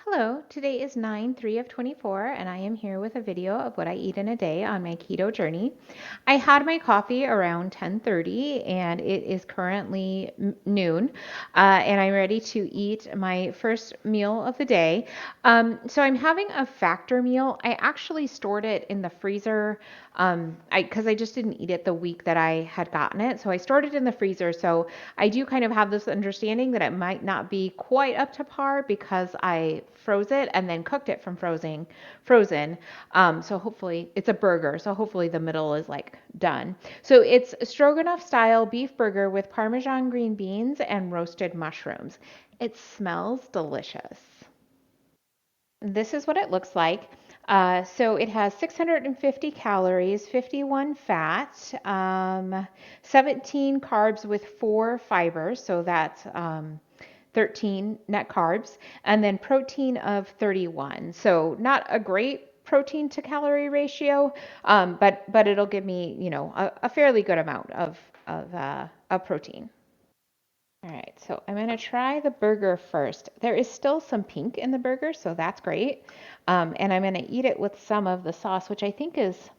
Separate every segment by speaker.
Speaker 1: Hello, today is 9/3 of 24 and I am here with a video of what I eat in a day on my keto journey. I had my coffee around 10:30 and it is currently noon and I'm ready to eat my first meal of the day. So I'm having a factor meal. I actually stored it in the freezer because I just didn't eat it the week that I had gotten it. So I stored it in the freezer. So I do kind of have this understanding that it might not be quite up to par because I froze it and then cooked it from frozen. So hopefully it's a burger. So hopefully the middle is like done. So it's stroganoff style beef burger with Parmesan green beans and roasted mushrooms. It smells delicious. This is what it looks like. So it has 650 calories, 51 fat, 17 carbs with 4 fibers. So that's 13 net carbs, and then protein of 31. So not a great protein to calorie ratio, but it'll give me, a fairly good amount of protein. All right, so I'm gonna try the burger first. There is still some pink in the burger, so that's great. And I'm gonna eat it with some of the sauce, which I think it's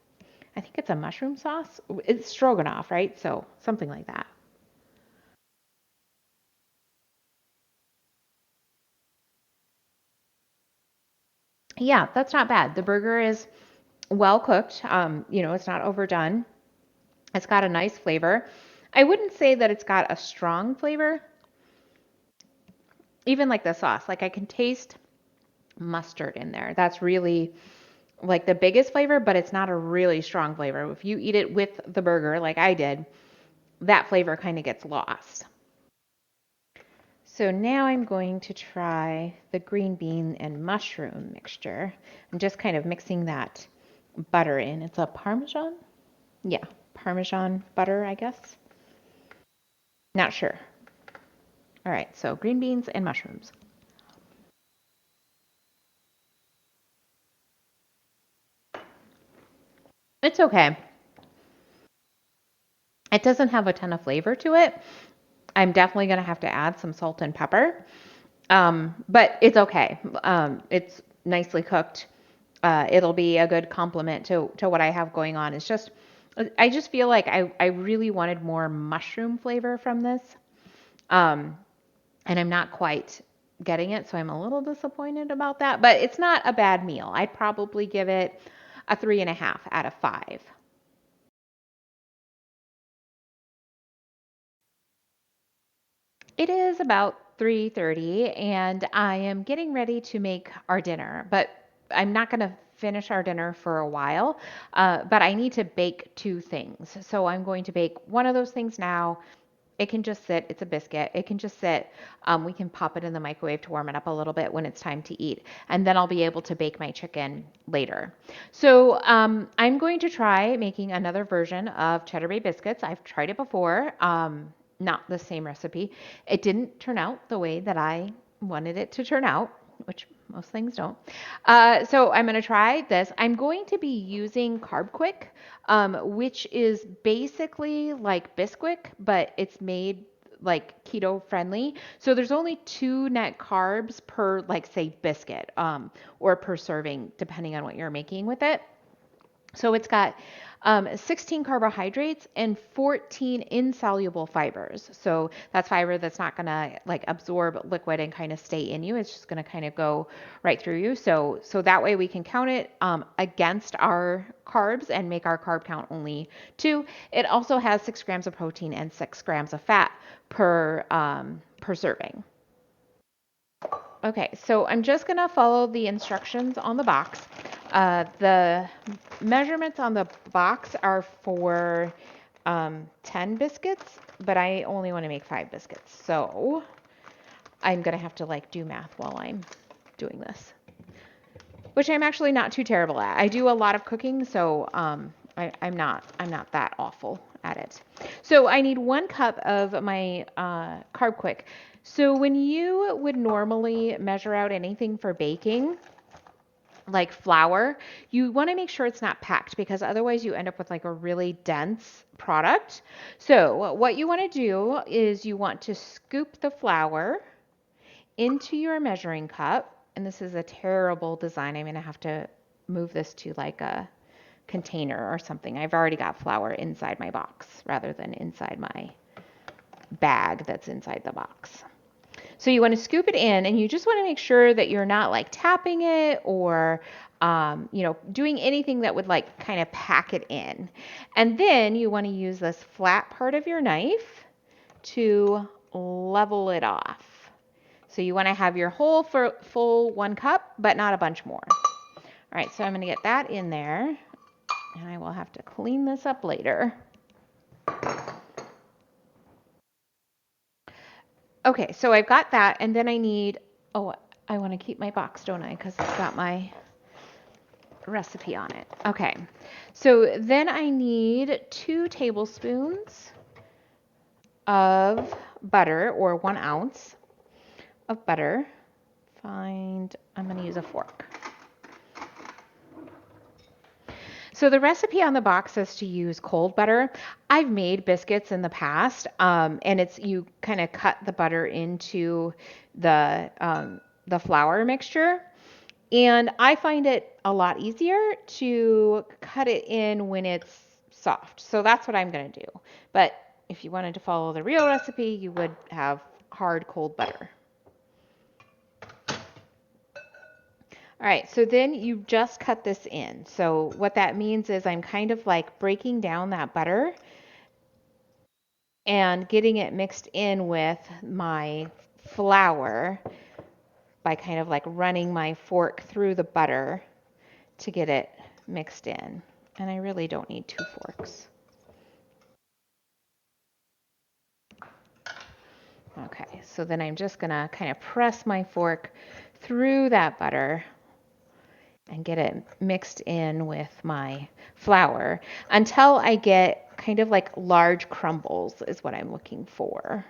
Speaker 1: a mushroom sauce. It's stroganoff, right? So something like that. Yeah, that's not bad. The burger is well cooked. It's not overdone. It's got a nice flavor. I wouldn't say that it's got a strong flavor, even like the sauce. Like I can taste mustard in there. That's really like the biggest flavor, but it's not a really strong flavor. If you eat it with the burger, like I did, that flavor kind of gets lost. So now I'm going to try the green bean and mushroom mixture. I'm just kind of mixing that butter in. It's a Parmesan? Yeah, Parmesan butter, I guess. Not sure. All right, so green beans and mushrooms. It's okay. It doesn't have a ton of flavor to it. I'm definitely going to have to add some salt and pepper. But it's okay. It's nicely cooked. It'll be a good complement to what I have going on. I just feel like I really wanted more mushroom flavor from this. Um, and I'm not quite getting it, so I'm a little disappointed about that. But it's not a bad meal. I'd probably give it a 3.5 out of 5. It is about 3:30 and I am getting ready to make our dinner, but I'm not going to finish our dinner for a while. But I need to bake two things. So I'm going to bake one of those things now. It can just sit. It's a biscuit. It can just sit. We can pop it in the microwave to warm it up a little bit when it's time to eat. And then I'll be able to bake my chicken later. So I'm going to try making another version of Cheddar Bay biscuits. I've tried it before. Not the same recipe. It didn't turn out the way that I wanted it to turn out, which most things don't. So I'm going to try this. I'm going to be using Carbquick, which is basically like Bisquick, but it's made like keto friendly. So there's only 2 net carbs per, like, say, biscuit, or per serving, depending on what you're making with it. So it's got 16 carbohydrates and 14 insoluble fibers. So that's fiber that's not going to like absorb liquid and kind of stay in you. It's just going to kind of go right through you. So that way we can count it against our carbs and make our carb count only 2. It also has 6 grams of protein and 6 grams of fat per serving. Okay, so I'm just gonna follow the instructions on the box. The measurements on the box are for 10 biscuits, but I only want to make 5 biscuits. So I'm gonna have to like do math while I'm doing this, which I'm actually not too terrible at. I do a lot of cooking, so I'm not that awful at it. So I need 1 cup of my Carbquick. So when you would normally measure out anything for baking, like flour, you want to make sure it's not packed because otherwise you end up with like a really dense product. So what you want to do is you want to scoop the flour into your measuring cup and this is a terrible design. I'm going to have to move this to like a container or something. I've already got flour inside my box rather than inside my bag that's inside the box. So you want to scoop it in, and you just want to make sure that you're not like tapping it or doing anything that would like kind of pack it in. And then you want to use this flat part of your knife to level it off. So you want to have your whole full 1 cup, but not a bunch more. All right, so I'm going to get that in there, and I will have to clean this up later. Okay, so I've got that, and then I need, I want to keep my box, don't I? Because it's got my recipe on it. Okay, so then I need 2 tablespoons of butter, or 1 ounce of butter. I'm going to use a fork. So the recipe on the box says to use cold butter. I've made biscuits in the past, and you kind of cut the butter into the flour mixture. And I find it a lot easier to cut it in when it's soft. So that's what I'm going to do. But if you wanted to follow the real recipe, you would have hard cold butter. All right, so then you just cut this in. So what that means is I'm kind of like breaking down that butter and getting it mixed in with my flour by kind of like running my fork through the butter to get it mixed in. And I really don't need 2 forks. Okay, so then I'm just gonna kind of press my fork through that butter and get it mixed in with my flour until I get kind of like large crumbles is what I'm looking for.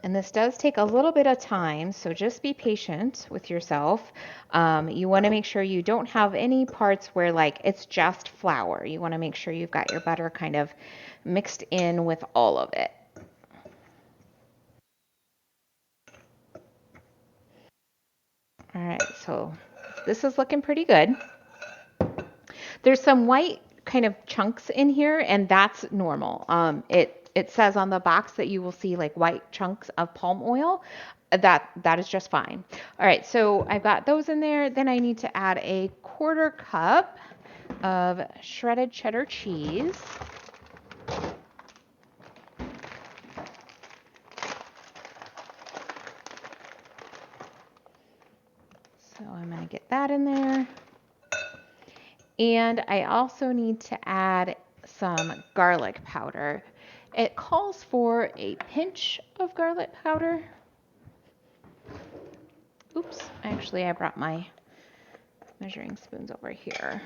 Speaker 1: And this does take a little bit of time, so just be patient with yourself. You want to make sure you don't have any parts where like it's just flour. You want to make sure you've got your butter kind of mixed in with all of it. All right, so this is looking pretty good. There's some white kind of chunks in here, and that's normal. It says on the box that you will see like white chunks of palm oil. That is just fine. All right, so I've got those in there. Then I need to add a 1/4 cup of shredded cheddar cheese. So I'm going to get that in there. And I also need to add some garlic powder. It calls for a pinch of garlic powder. Oops, actually I brought my measuring spoons over here.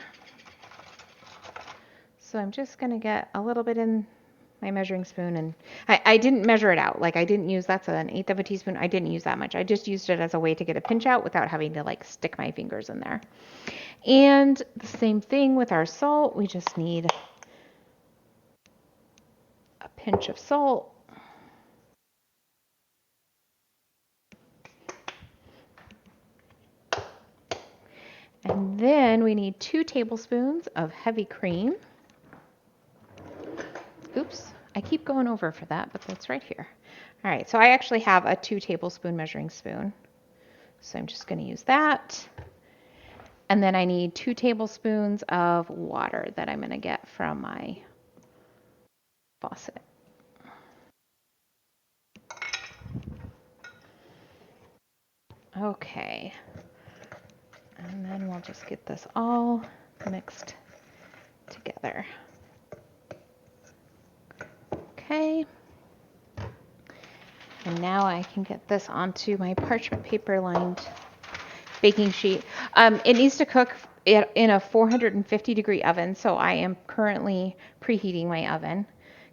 Speaker 1: So I'm just gonna get a little bit in my measuring spoon, and I didn't measure it out. Like I didn't use, that's an 1/8 of a teaspoon. I didn't use that much. I just used it as a way to get a pinch out without having to like stick my fingers in there. And the same thing with our salt. We just need a pinch of salt. And then we need 2 tablespoons of heavy cream. Oops, I keep going over for that, but that's right here. All right, so I actually have a 2 tablespoon measuring spoon. So I'm just going to use that. And then I need 2 tablespoons of water that I'm going to get from my faucet. Okay. And then we'll just get this all mixed together. Okay. And now I can get this onto my parchment paper lined baking sheet. It needs to cook in a 450-degree oven, so I am currently preheating my oven.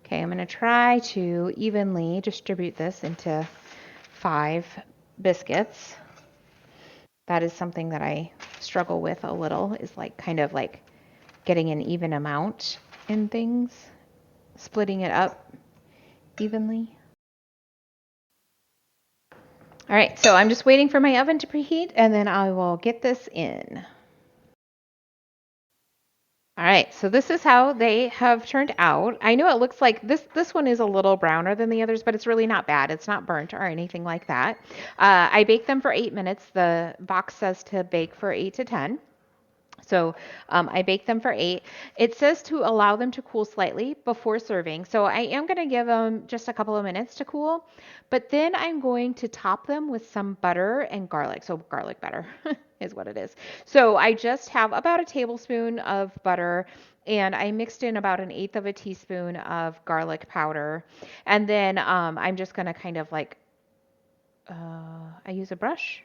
Speaker 1: Okay, I'm going to try to evenly distribute this into 5 biscuits. That is something that I struggle with a little, is like kind of like getting an even amount in things, splitting it up evenly. All right, so I'm just waiting for my oven to preheat and then I will get this in. All right, so this is how they have turned out. I know it looks like this one is a little browner than the others, but it's really not bad. It's not burnt or anything like that. I baked them for 8 minutes. The box says to bake for 8 to 10. So I bake them for 8. It says to allow them to cool slightly before serving. So I am going to give them just a couple of minutes to cool, but then I'm going to top them with some butter and garlic. So garlic butter is what it is. So I just have about a tablespoon of butter and I mixed in about an eighth of a teaspoon of garlic powder. And then I'm just going to kind of like I use a brush,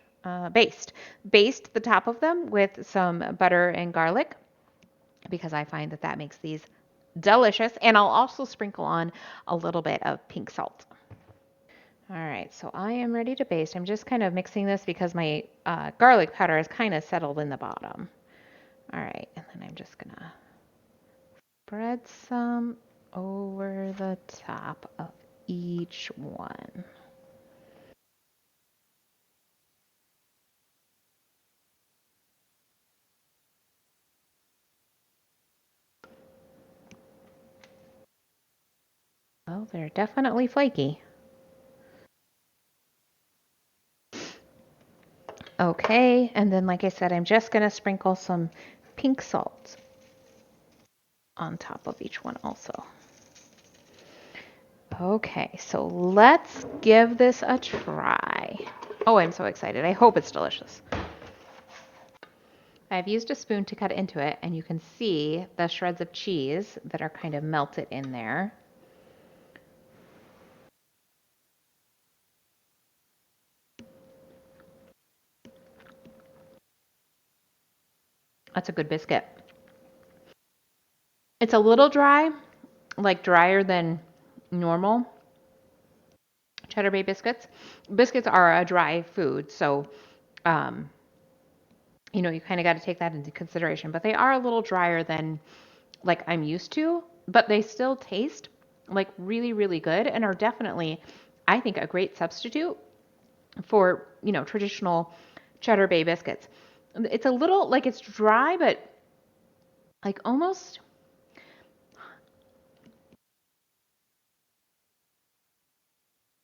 Speaker 1: baste the top of them with some butter and garlic because I find that that makes these delicious. And I'll also sprinkle on a little bit of pink salt. All right, so I am ready to baste. I'm just kind of mixing this because my garlic powder is kind of settled in the bottom. All right, and then I'm just gonna spread some over the top of each one. Well, they're definitely flaky. Okay, and then like I said, I'm just gonna sprinkle some pink salt on top of each one also. Okay, so let's give this a try. Oh, I'm so excited. I hope it's delicious. I've used a spoon to cut into it, and you can see the shreds of cheese that are kind of melted in there. That's a good biscuit. It's a little dry, like drier than normal Cheddar Bay biscuits. Biscuits are a dry food, so um, you kind of got to take that into consideration. But they are a little drier than like I'm used to, but they still taste like really, really good and are definitely, I think, a great substitute for, traditional Cheddar Bay biscuits. It's a little like it's dry, but like almost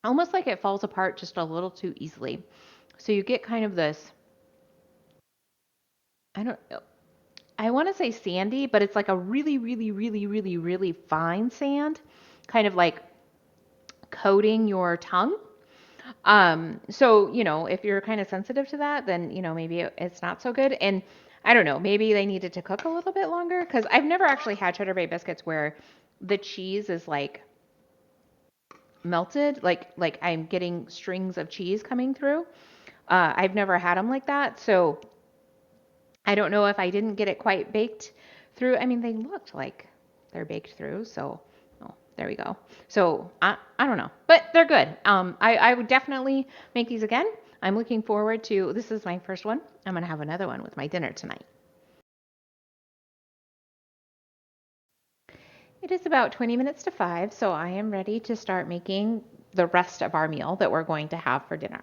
Speaker 1: like it falls apart just a little too easily. So you get kind of this, I don't I want to say sandy, but it's like a really, really, really, really, really fine sand, kind of like coating your tongue. So, if you're kind of sensitive to that, then, maybe it's not so good. And I don't know, maybe they needed to cook a little bit longer because I've never actually had Cheddar Bay biscuits where the cheese is like melted, like I'm getting strings of cheese coming through. I've never had them like that. So I don't know if I didn't get it quite baked through. I mean, they looked like they're baked through, so oh, there we go. So I don't know, but they're good. I would definitely make these again. I'm looking forward to this is my first one. I'm gonna have another one with my dinner tonight. It is about 20 minutes to 5, so I am ready to start making the rest of our meal that we're going to have for dinner.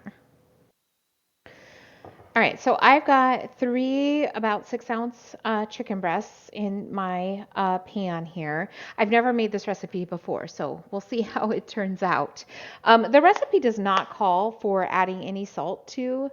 Speaker 1: All right, so I've got three about 6 ounce chicken breasts in my pan here. I've never made this recipe before, so we'll see how it turns out. The recipe does not call for adding any salt to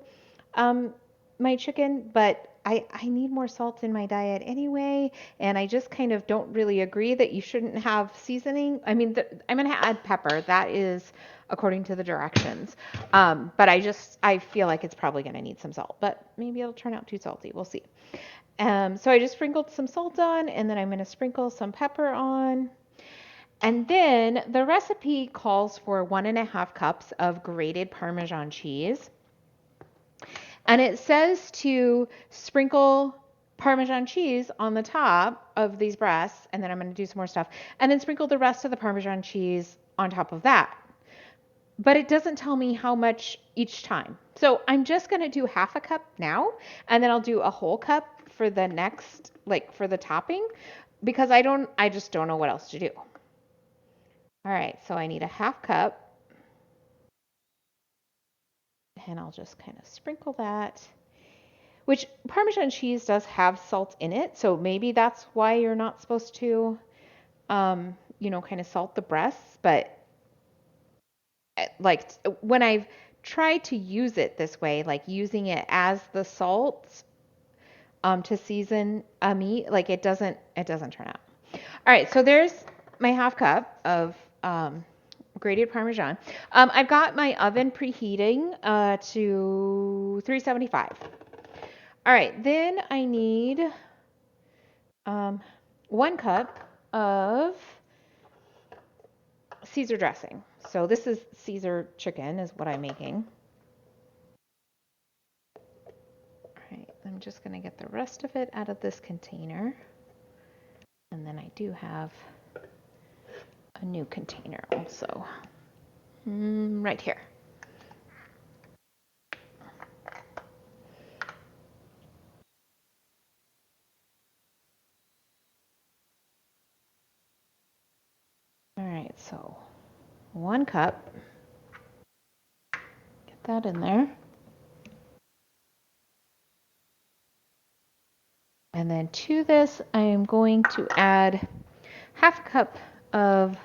Speaker 1: um, my chicken, but I need more salt in my diet anyway, and I just kind of don't really agree that you shouldn't have seasoning. I mean, I'm going to add pepper. That is according to the directions. But I feel like it's probably going to need some salt, but maybe it'll turn out too salty. We'll see. So I just sprinkled some salt on, and then I'm going to sprinkle some pepper on. And then the recipe calls for 1.5 cups of grated Parmesan cheese. And it says to sprinkle Parmesan cheese on the top of these breasts, and then I'm going to do some more stuff, and then sprinkle the rest of the Parmesan cheese on top of that. But it doesn't tell me how much each time. So I'm just going to do half a cup now, and then I'll do a whole cup for the next, like for the topping, because I just don't know what else to do. All right, so I need a half cup, And I'll just kind of sprinkle that, which Parmesan cheese does have salt in it. So maybe that's why you're not supposed to, kind of salt the breasts. But like when I've tried to use it this way, like using it as the salt to season a meat, like it doesn't turn out. All right, so there's my half cup of grated Parmesan. I've got my oven preheating to 375. All right, then I need 1 cup of Caesar dressing. So this is Caesar chicken is what I'm making. All right, I'm just going to get the rest of it out of this container. And then I do have a new container also. Right here. All right, so 1 cup. Get that in there. And then to this, I am going to add half a cup of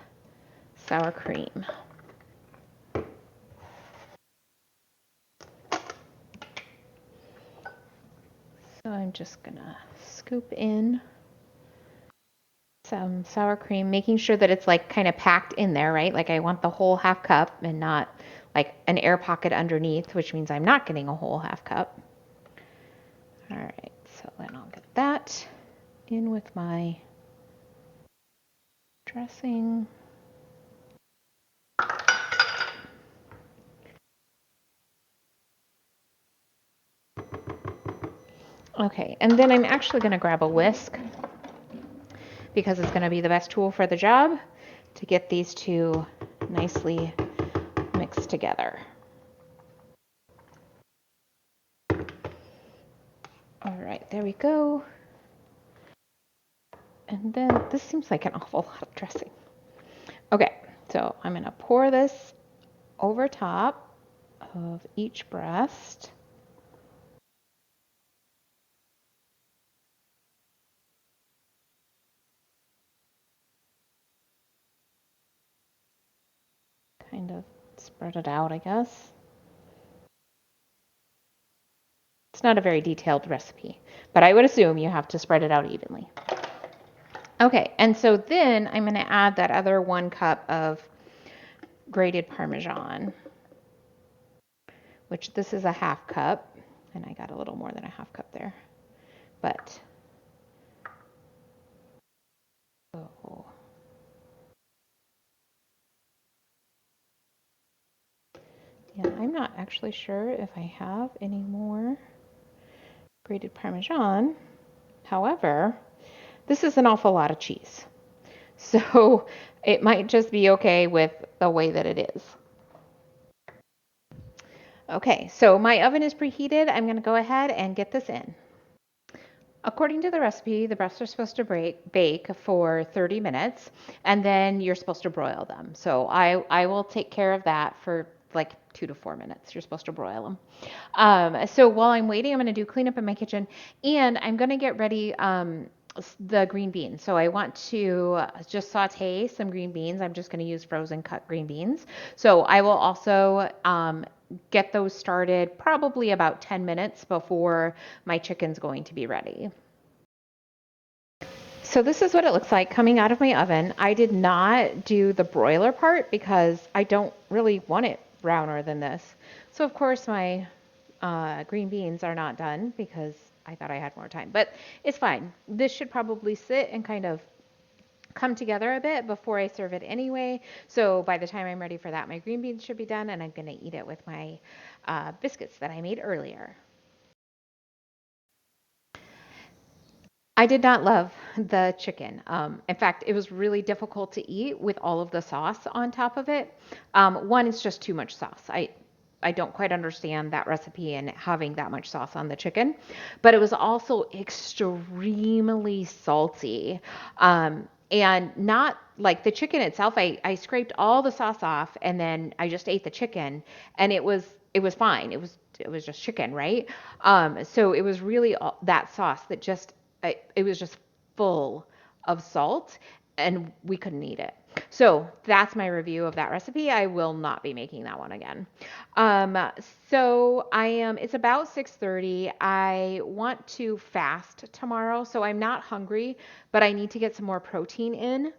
Speaker 1: sour cream. So I'm just gonna scoop in some sour cream, making sure that it's like kind of packed in there, right? Like I want the whole half cup and not like an air pocket underneath, which means I'm not getting a whole half cup. All right, so then I'll get that in with my dressing. Okay, and then I'm actually going to grab a whisk because it's going to be the best tool for the job to get these two nicely mixed together. All right, there we go. And then this seems like an awful lot of dressing. Okay, so I'm going to pour this over top of each breast. Kind of spread it out, I guess. It's not a very detailed recipe, but I would assume you have to spread it out evenly. Okay, and so then I'm going to add that other 1 cup of grated Parmesan, which this is a half cup, and I got a little more than a half cup there. But, oh. Yeah, I'm not actually sure if I have any more grated Parmesan. However, this is an awful lot of cheese. So it might just be okay with the way that it is. Okay, so my oven is preheated. I'm going to go ahead and get this in. According to the recipe, the breasts are supposed to bake for 30 minutes, and then you're supposed to broil them. So I will take care of that for like 2 to 4 minutes. You're supposed to broil them. So while I'm waiting, I'm going to do cleanup in my kitchen, and I'm going to get ready the green beans. So I want to just saute some green beans. I'm just going to use frozen cut green beans. So I will also get those started probably about 10 minutes before my chicken's going to be ready. So this is what it looks like coming out of my oven. I did not do the broiler part because I don't really want it browner than this. So of course my green beans are not done because I thought I had more time, but it's fine. This should probably sit and kind of come together a bit before I serve it anyway. So by the time I'm ready for that, my green beans should be done, and I'm going to eat it with my biscuits that I made earlier. I did not love the chicken. In fact, it was really difficult to eat with all of the sauce on top of it. One, it's just too much sauce. I don't quite understand that recipe and having that much sauce on the chicken, but it was also extremely salty. And not like the chicken itself, I scraped all the sauce off and then I just ate the chicken and it was fine. It was it was just chicken, right? So it was really that sauce that just, it was just full of salt and we couldn't eat it. So that's my review of that recipe. I will not be making that one again. Um, so it's about 6:30. I want to fast tomorrow, so I'm not hungry, but I need to get some more protein in,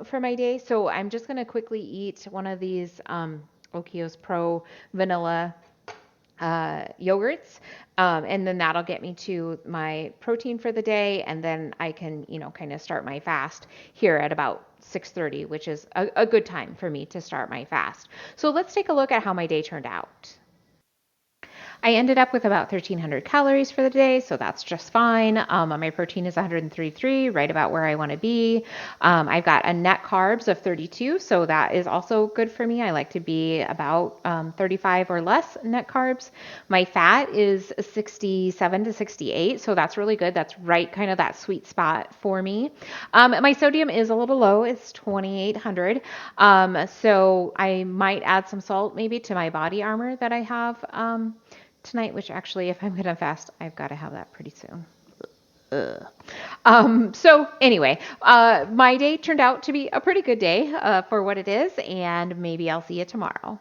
Speaker 1: for my day. So I'm just going to quickly eat one of these, Okios Pro vanilla yogurts. And then that'll get me to my protein for the day. And then I can, kind of start my fast here at about 6:30, which is a good time for me to start my fast. So let's take a look at how my day turned out. I ended up with about 1,300 calories for the day, so that's just fine. My protein is 103.3, right about where I want to be. I've got a net carbs of 32, so that is also good for me. I like to be about 35 or less net carbs. My fat is 67 to 68, so that's really good. That's right, kind of that sweet spot for me. My sodium is a little low. It's 2,800. So I might add some salt maybe to my body armor that I have. Tonight, which actually, if I'm gonna fast, I've got to have that pretty soon. Ugh. So anyway, my day turned out to be a pretty good day, for what it is, and maybe I'll see you tomorrow.